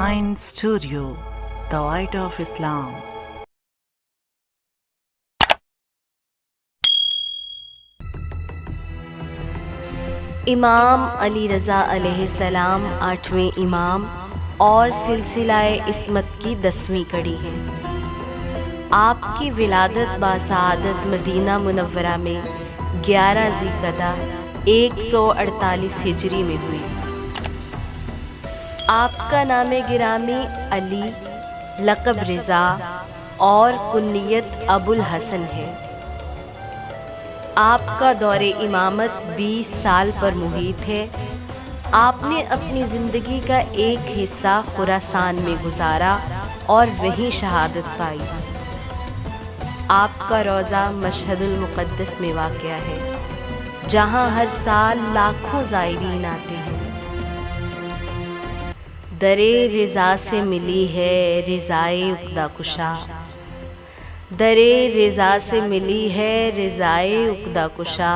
Mind Studio, The Light of Islam. इमाम अली रज़ा अलैहिस्सलाम 8वें इमाम और सिलसिलाए इस्मत की 10वीं कड़ी है। आपकी विलादत बासआदत मदीना मुनव्वरा में 11 ज़िलक़दा 148 हिजरी में हुई। आपका नाम गिरामी अली, लक़ब रिज़ा और कुन्नियत अबुल हसन है। आपका दौरे इमामत 20 साल पर मुहीत है। आपने अपनी ज़िंदगी का एक हिस्सा खुरासान में गुजारा और वहीं शहादत पाई। आपका रोज़ा मशहदुल मुक़द्दस में वाक़या है, जहाँ हर साल लाखों ज़ायरीन आते हैं। दरे रिज़ा से मिली है रिज़ाए उक़दा कुशा, दरे रिज़ा से मिली है रिज़ाए उक़दा कुशा,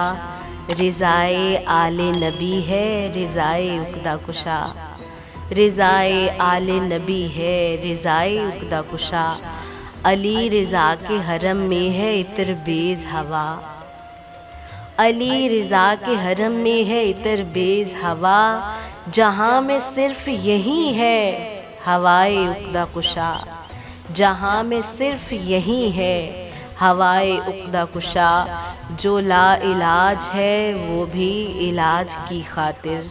रिज़ाए आले नबी है रिज़ाए उक़दा कुशा, रिज़ाए आले नबी है रिज़ाए उक़दा कुशा। अली रिज़ा के हरम में है इतर बेज़ हवा, अली रिज़ा के हरम में है इतर बेज़ हवा, जहाँ में सिर्फ़ यही है हवाए उक़दा कुशा, जहाँ में सिर्फ़ यही है हवाए उक़दा कुशा। जो ला इलाज है वो भी इलाज की खातिर,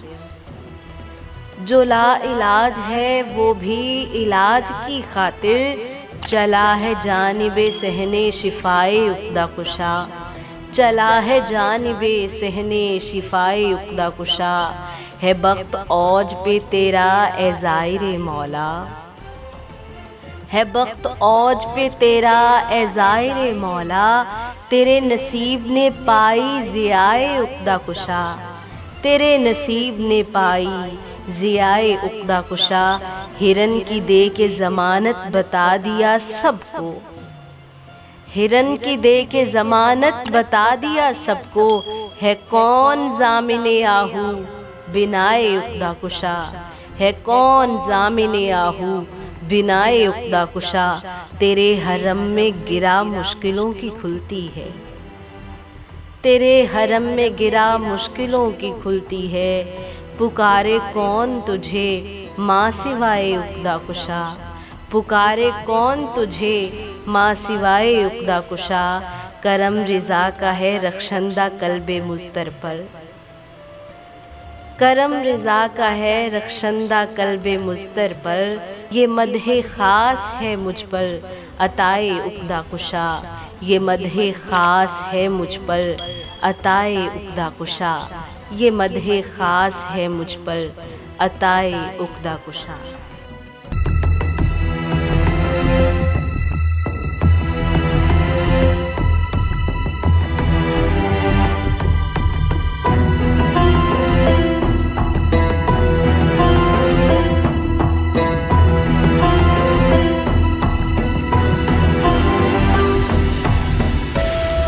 जो ला इलाज है वो भी इलाज की खातिर, चला है जानिबे सहने शिफाए उक़दा कुशा, चला है जानिबे सहने शिफाए उक़दा कुशा। है बख्त औज पे तेरा ए ज़ाहिर मौला, है बख्त औज पे तेरा ए ज़ाहिर मौला, तेरे नसीब ने पाई ज़ियाए उक़दा कुशा, तेरे नसीब ने पाई ज़ियाए उक़दा कुशा। हिरन की दे के ज़मानत बता दिया सबको, हिरन की दे के ज़मानत बता दिया सबको, है कौन ज़ामिने आहू बिनाए उक़दा कुशा, है कौन ज़ामिने आहू बिनाए उक़दा कुशा। तेरे हरम में गिरा मुश्किलों की खुलती है, तेरे हरम में गिरा मुश्किलों की खुलती है, पुकारे कौन तुझे माँ सिवाए उक़दा कुशा, पुकारे कौन तुझे माँ सिवाए उक़दा कुशा। करम रिज़ा का है रखशंदा कल्बे मुज़तर पर, करम रिज़ा का है रखशंदा कल्बे मुज़तर पर, ये मदहे ख़ास है मुझ पर अताए उक़दा कुशा, ये मदहे ख़ास है मुझ पर अताए उक़दा कुशा, ये मदहे ख़ास है मुझ पर अताए उक़दा कुशा।